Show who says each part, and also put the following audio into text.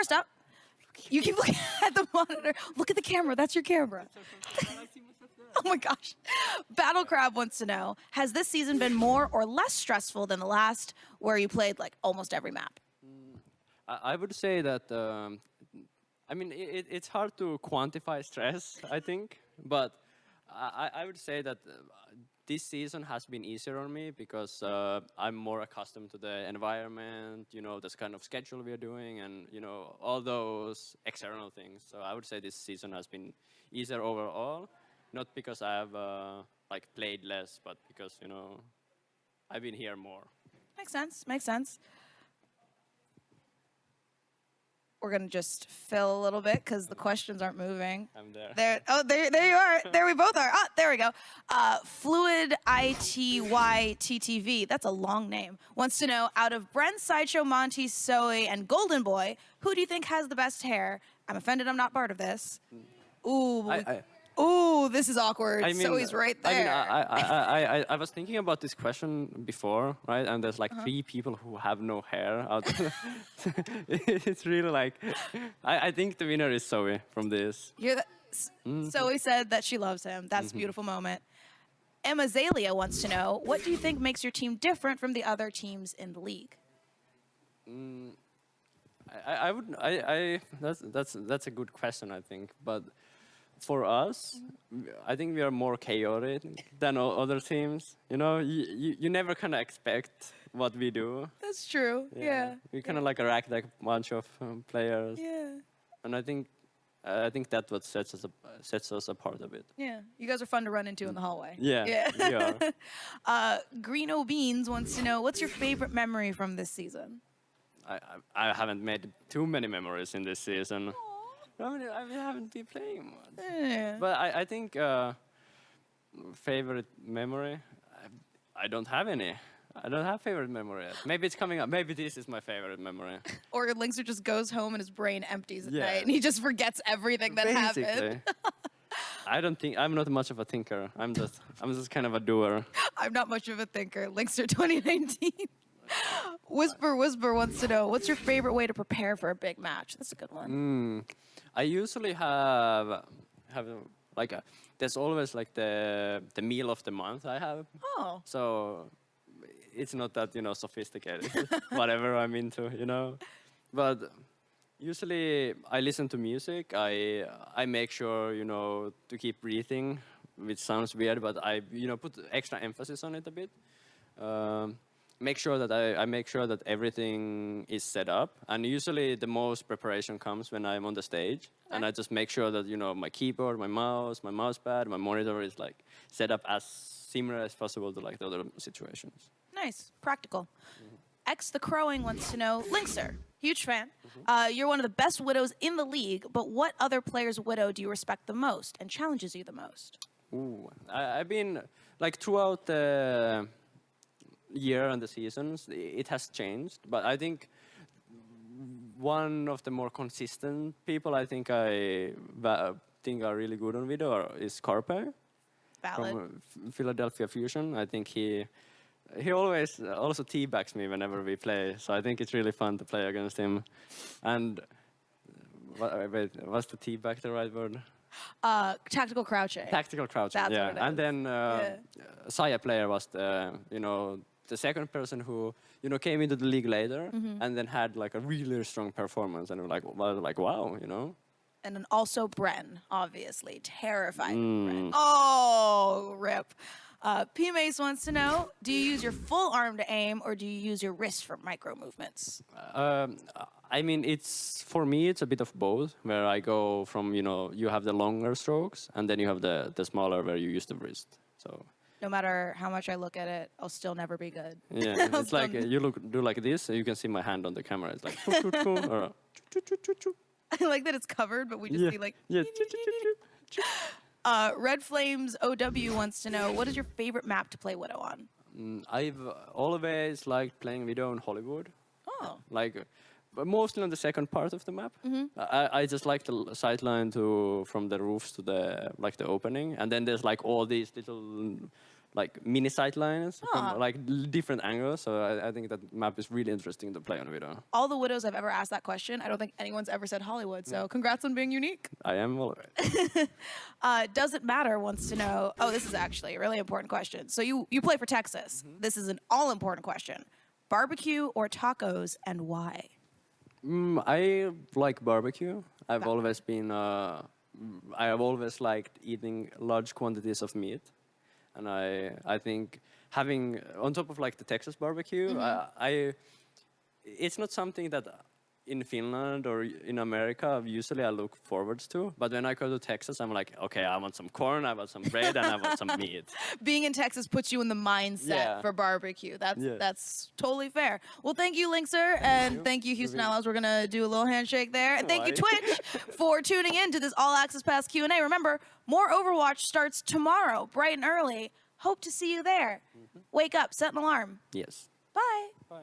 Speaker 1: First up, you keep looking at the monitor. Look at the camera. That's your camera. Oh my gosh. Battle Crab wants to know, has this season been more or less stressful than the last where you played like almost every map?
Speaker 2: I would say that, I mean, it's hard to quantify stress, I think, but I would say that this season has been easier on me because I'm more accustomed to the environment, you know, this kind of schedule we are doing and, you know, all those external things. So I would say this season has been easier overall, not because I've like played less, but because, you know, I've been here more.
Speaker 1: Makes sense. Makes sense. We're going to just fill a little bit because the questions aren't moving.
Speaker 2: I'm there.
Speaker 1: There you are. There we both are. Ah, there we go. Fluid ITYTTV, that's a long name, wants to know, out of Brent, Sideshow, Monty, Zoe, and Golden Boy, who do you think has the best hair? I'm offended I'm not part of this. Ooh. Ooh, this is awkward.
Speaker 2: I mean,
Speaker 1: Zoe's right there.
Speaker 2: I was thinking about this question before, right? And there's like 3 people who have no hair out there. It's really like, I think the winner is Zoe from this.
Speaker 1: Zoe said that she loves him. That's a beautiful moment. Emma Zalia wants to know, what do you think makes your team different from the other teams in the league?
Speaker 2: That's a good question, I think. But for us, I think we are more chaotic than other teams. You know, you never kind of expect what we do.
Speaker 1: That's true. Yeah.
Speaker 2: We kind of like a rack like bunch of players.
Speaker 1: Yeah.
Speaker 2: And I think that's what sets us apart a bit.
Speaker 1: Yeah. You guys are fun to run into in the hallway.
Speaker 2: Yeah. Yeah.
Speaker 1: Greeno Beans wants to know, what's your favorite memory from this season?
Speaker 2: I haven't made too many memories in this season. I haven't been playing much.
Speaker 1: Yeah.
Speaker 2: But I think favorite memory, I don't have any. I don't have favorite memory yet. Maybe it's coming up. Maybe this is my favorite memory.
Speaker 1: Or Linkzr just goes home and his brain empties at night and he just forgets everything that happened.
Speaker 2: I'm not much of a thinker. I'm just kind of a doer.
Speaker 1: I'm not much of a thinker. Linkzr 2019. Whisper wants to know, what's your favorite way to prepare for a big match? That's a good one.
Speaker 2: I usually have like there's always like the meal of the month I have.
Speaker 1: Oh.
Speaker 2: So it's not that, you know, sophisticated. Whatever I'm into, you know. But usually I listen to music. I make sure, you know, to keep breathing, which sounds weird, but I, you know, put extra emphasis on it a bit. Make sure that I make sure that everything is set up, and usually the most preparation comes when I'm on the stage, and I just make sure that, you know, my keyboard, my mouse pad, my monitor is like set up as similar as possible to like the other situations.
Speaker 1: Nice, practical. X the Crowing wants to know, Linkzr, huge fan. You're one of the best widows in the league, but what other player's widow do you respect the most and challenges you the most?
Speaker 2: Ooh, I've been like throughout the year and the seasons, it has changed, but I think one of the more consistent people I think think are really good on video is Carpe from Philadelphia Fusion. I think he always also teabags me whenever we play, so I think it's really fun to play against him. And wait, was the teabag the right word?
Speaker 1: Tactical crouching.
Speaker 2: Tactical crouching.
Speaker 1: That's
Speaker 2: yeah.
Speaker 1: what it
Speaker 2: And
Speaker 1: is.
Speaker 2: then Saya player was the, you know, the second person who, you know, came into the league later and then had like a really strong performance, and we're like wow, you know.
Speaker 1: And then also Bren, obviously, terrifying Bren. Oh, rip. P-Mace wants to know, do you use your full arm to aim, or do you use your wrist for micro movements?
Speaker 2: I mean, for me, it's a bit of both, where I go from, you know, you have the longer strokes, and then you have the smaller where you use the wrist. So
Speaker 1: no matter how much I look at it, I'll still never be good.
Speaker 2: Yeah, it's like you do like this, so you can see my hand on the camera. It's like, or,
Speaker 1: I like that it's covered, but we just see like.
Speaker 2: Yeah.
Speaker 1: Red Flames OW wants to know, what is your favorite map to play Widow on?
Speaker 2: I've always liked playing Widow in Hollywood.
Speaker 1: Oh.
Speaker 2: Like, but mostly on the second part of the map. I just like the sightline from the roofs to the opening, and then there's like all these little like mini sightlines
Speaker 1: Ah.
Speaker 2: from like different angles. So I think that map is really interesting to play on Widow.
Speaker 1: All the widows I've ever asked that question, I don't think anyone's ever said Hollywood. So congrats on being unique.
Speaker 2: I am all right.
Speaker 1: Does it matter wants to know. Oh, this is actually a really important question. So you play for Texas. This is an all important question. Barbecue or tacos, and why?
Speaker 2: I like barbecue. I've always been. I have always liked eating large quantities of meat, and I think having on top of like the Texas barbecue, it's not something that in Finland or in America usually I look forwards to. But when I go to Texas, I'm like, okay, I want some corn, I want some bread, and I want some meat.
Speaker 1: Being in Texas puts you in the mindset for barbecue. That's totally fair. Well, thank you, Linkzr, and thank you, Houston Outlaws. We're gonna do a little handshake there, and thank you, Twitch, for tuning in to this All Access Pass Q&A. Remember, more Overwatch starts tomorrow, bright and early. Hope to see you there. Wake up, set an alarm.
Speaker 2: Yes.
Speaker 1: Bye.
Speaker 2: Bye.